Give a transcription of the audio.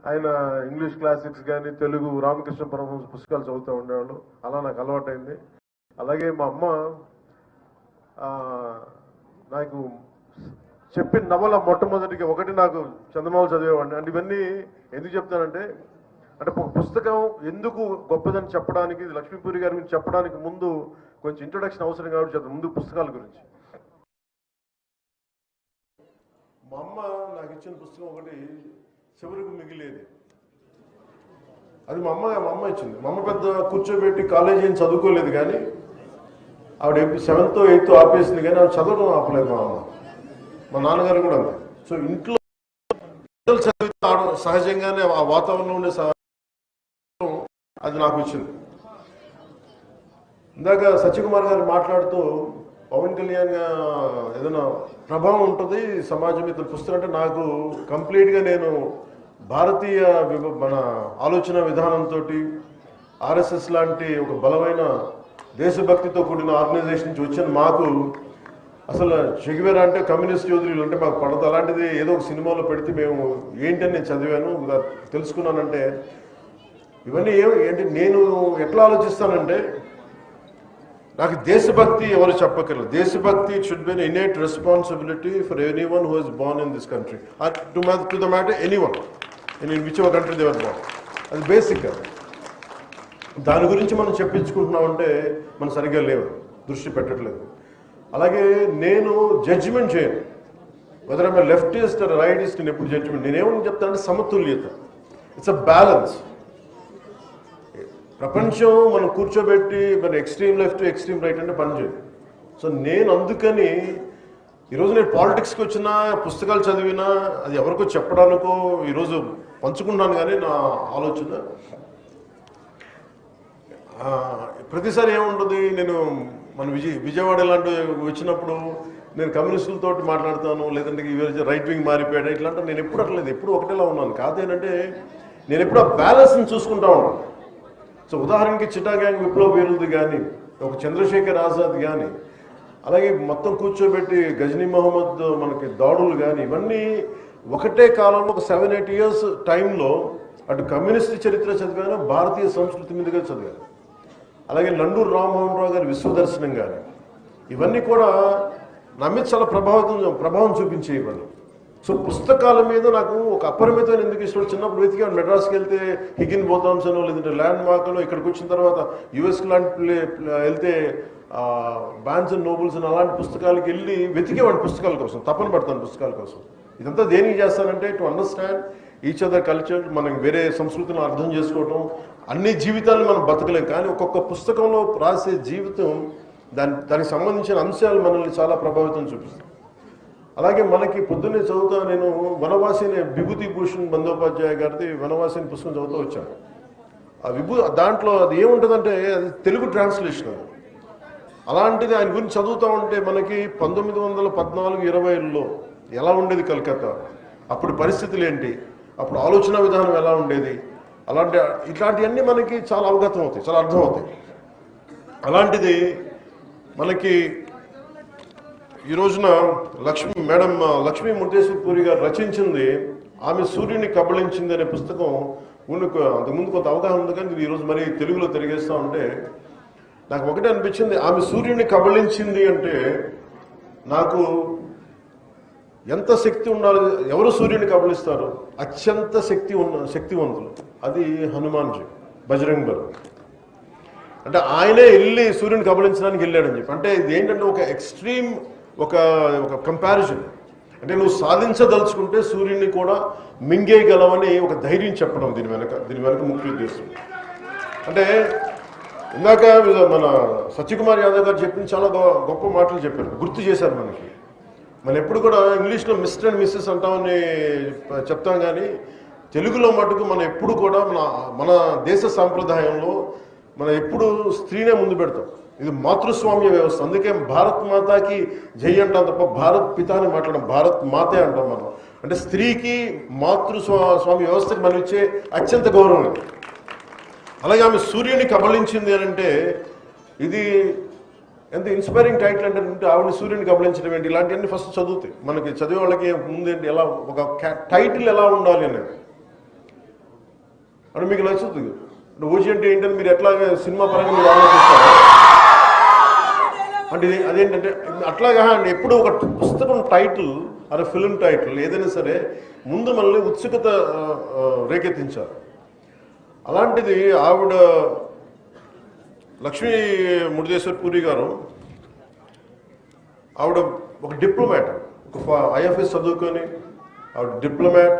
ఆయన English classics కానీ తెలుగు రామకృష్ణ పరమహంస పుస్తకాలు చదువుతూ ఉండేవాళ్ళు. అలా నాకు అలవాటైంది. అలాగే మా అమ్మ నాకు చెప్పిన నవల మొట్టమొదటిగా ఒకటి నాకు చందమామ చదివేవాడిని. అంటే ఇవన్నీ ఎందుకు చెప్తానంటే, అంటే ఒక పుస్తకం ఎందుకు గొప్పదని చెప్పడానికి, లక్ష్మీపూరి గారి గురించి చెప్పడానికి ముందు కొంచెం ఇంట్రొడక్షన్ అవసరం కాబట్టి చెప్తాను. ముందు పుస్తకాల గురించి. మా అమ్మ నాకు ఇచ్చిన పుస్తకం ఒకటి చివరికి మిగిలేది. అది మా అమ్మ ఇచ్చింది. మా అమ్మ పెద్ద కూర్చోబెట్టి కాలేజీ ఏం చదువుకోలేదు, కానీ ఆవిడ 7th 8th ఆపేసింది, కానీ ఆవిడ చదవడం ఆపలేదు మా అమ్మ. మా నాన్నగారు కూడా అంతే. సో ఇంట్లో చదివితే సహజంగానే ఆ వాతావరణంలో ఉండే అది నాకు వచ్చింది. ఇందాక సత్యకుమార్ గారు మాట్లాడుతూ పవన్ కళ్యాణ్ ఏదైనా ప్రభావం ఉంటుంది సమాజం మీద పుస్తకం అంటే, నాకు కంప్లీట్గా నేను భారతీయ మన ఆలోచన విధానంతో ఆర్ఎస్ఎస్ లాంటి ఒక బలమైన దేశభక్తితో కూడిన ఆర్గనైజేషన్ నుంచి వచ్చిన మాకు అసలు చెగువేరా అంటే కమ్యూనిస్ట్ యోధులు అంటే మాకు పడదు. అలాంటిది ఏదో ఒక సినిమాలో పెడితే మేము ఏంటని నేను చదివాను, తెలుసుకున్నానంటే ఇవన్నీ ఏంటి నేను ఎట్లా ఆలోచిస్తానంటే, నాకు దేశభక్తి ఎవరు చెప్పక్కర్లేదు. దేశభక్తి should be innate responsibility for anyone who is Born in this country, to the matter anyone in which ever country they were born. అది బేసిక్. దాని గురించి మనం చెప్పించుకుంటున్నామంటే మనం సరిగ్గా లేవు, దృష్టి పెట్టట్లేదు. అలాగే నేను జడ్జిమెంట్ చేయను, whether I leftist or rightist. నేను ఎప్పుడు జడ్జిమెంట్, నేనేమని చెప్తానంటే సమతుల్యత. It's a balance. ప్రపంచం మనం కూర్చోబెట్టి మన ఎక్స్ట్రీమ్ లెఫ్ట్ ఎక్స్ట్రీమ్ రైట్ అంటే పనిచేయదు. సో నేను అందుకని ఈరోజు నేను పాలిటిక్స్కి వచ్చినా పుస్తకాలు చదివినా అది ఎవరికో చెప్పడానికో ఈరోజు పంచుకున్నాను. కానీ నా ఆలోచన ప్రతిసారి ఏముంటుంది, నేను మన విజయవాడ ఇలాంటి వచ్చినప్పుడు నేను కమ్యూనిస్టులతో మాట్లాడతాను, లేదంటే రైట్ వింగ్ మారిపోయాడు ఇట్లాంటి నేను ఎప్పుడు అట్లేదు, ఎప్పుడు ఒకటేలా ఉన్నాను. కాదేంటంటే నేను ఎప్పుడు ఆ బ్యాలెన్స్ని చూసుకుంటా ఉన్నాను. సో ఉదాహరణకి చిటా గ్యాంగ్ విప్లవ వీరులది కానీ, ఒక చంద్రశేఖర్ ఆజాద్ కానీ, అలాగే మొత్తం కూర్చోబెట్టి గజనీ మహమ్మద్ మనకి దాడులు కానీ, ఇవన్నీ ఒకటే కాలంలో ఒక 7-8 years టైంలో అటు కమ్యూనిస్ట్ చరిత్ర చదివాను, భారతీయ సంస్కృతి మీదుగా చదివాను. అలాగే నండూరు రామ్మోహన్ రావు గారి విశ్వదర్శనం కానీ, ఇవన్నీ కూడా నా మీద చాలా ప్రభావం చూపించే ఇవన్నీ. సో పుస్తకాల మీద నాకు ఒక అపరిమితమైన ఎందుకు ఇష్టం. చిన్నప్పుడు వెతికాను, మెడ్రాస్కి వెళ్తే హిగిన్ బోథామ్స్ అనో లేదంటే ల్యాండ్ మార్క్లో, ఇక్కడికి వచ్చిన తర్వాత యుఎస్ లాంటి వెళ్తే బాన్స్ అండ్ నోబుల్స్ అని అలాంటి పుస్తకాలకి వెళ్ళి వెతికేవాడిని పుస్తకాల కోసం, తపన పడతాను పుస్తకాల కోసం. ఇదంతా దేనికి చేస్తానంటే to understand each other culture, మనం వేరే సంస్కృతిని అర్థం చేసుకోవటం. అన్ని జీవితాలను మనం బతకలేం, కానీ ఒక్కొక్క పుస్తకంలో రాసే జీవితం దానికి సంబంధించిన అంశాలు మనల్ని చాలా ప్రభావితం చూపిస్తాయి. అలాగే మనకి పొద్దున్నే చదువుతా నేను వనవాసి విభూతి భూషణ్ బందోపాధ్యాయ గారిది వనవాసి అని పుస్తకం చదువుతూ వచ్చాను. ఆ దాంట్లో అది ఏముంటుందంటే అది తెలుగు ట్రాన్స్లేషన్. అది అలాంటిది ఆయన గురించి చదువుతూ ఉంటే మనకి 1914-20లో ఎలా ఉండేది కలకత్తా, అప్పుడు పరిస్థితులు ఏంటి, అప్పుడు ఆలోచన విధానం ఎలా ఉండేది, ఇట్లాంటివన్నీ మనకి చాలా అవగతం అవుతాయి, చాలా అర్థం అవుతాయి. అలాంటిది మనకి ఈ రోజున మేడం లక్ష్మీ ముర్తేశ్వరపూరి గారు రచించింది ఆమె సూర్యుని కబళించింది అనే పుస్తకం. అంతకుముందు కొంత అవగాహన ఉంది, కానీ ఈరోజు మరి తెలుగులో తిరిగేస్తూ ఉంటే నాకు ఒకటే అనిపించింది, ఆమె సూర్యుని కబళించింది అంటే నాకు ఎంత శక్తి ఉండాలి. ఎవరు సూర్యుని కబళిస్తారు? అత్యంత శక్తివంతులు. అది హనుమాన్జీ, బజరంగ్ బలి. అంటే ఆయనే వెళ్ళి సూర్యుని కబళించడానికి వెళ్ళాడని చెప్పి. అంటే ఇది ఏంటంటే ఒక ఎక్స్ట్రీమ్ ఒక కంపారిజన్. అంటే నువ్వు సాధించదలుచుకుంటే సూర్యుని కూడా మింగేయగలవని ఒక ధైర్యం చెప్పడం దీని వెనక ముఖ్య ఉద్దేశం. అంటే ఇందాక మన సత్యకుమార్ యాదవ్ గారు చెప్పిన చాలా గొప్ప మాటలు చెప్పారు, గుర్తు చేశారు మనకి. మనం ఎప్పుడు కూడా ఇంగ్లీష్లో మిస్టర్ అండ్ మిస్సెస్ అంటామని చెప్తాం, కానీ తెలుగులో మటుకు మనం ఎప్పుడు కూడా మన దేశ సాంప్రదాయంలో మనం ఎప్పుడు స్త్రీనే ముందు పెడతాం. ఇది మాతృస్వామ్య వ్యవస్థ. అందుకే భారత్ మాతాకి జై అంటాం తప్ప భారత్ పితాని మాట్లాడడం, భారత్ మాతే అంటాం మనం. అంటే స్త్రీకి మాతృస్వామ్య వ్యవస్థకి మనం ఇచ్చే అత్యంత గౌరవం. అలాగే ఆమె సూర్యుని కబళించింది అని అంటే ఇది ఎంత ఇన్స్పైరింగ్ టైటిల్ అంటే ఆవిడ సూర్యుని కబళించడం ఏంటి, ఇలాంటివన్నీ ఫస్ట్ చదువుతాయి మనకి. చదివే వాళ్ళకి ముందేంటి, ఎలా ఒక టైటిల్ ఎలా ఉండాలి అనేది. అంటే మీకు నచ్చుతుంది. ఓజీ అంటే ఏంటని మీరు ఎట్లాగా సినిమా పరంగా మీరు ఆలోచిస్తారా? అంటే అదేంటంటే అట్లాగా అండి, ఎప్పుడు ఒక పుస్తకం టైటిల్ అదే ఫిలిం టైటిల్ ఏదైనా సరే ముందు మనల్ని ఉత్సుకత రేకెత్తించారు. అలాంటిది ఆవిడ లక్ష్మీ మురుగేశ్వర్ పూరి గారు, ఆవిడ ఒక డిప్లొమాట్, ఒక IFS చదువుకొని ఆవిడ డిప్లొమాట్,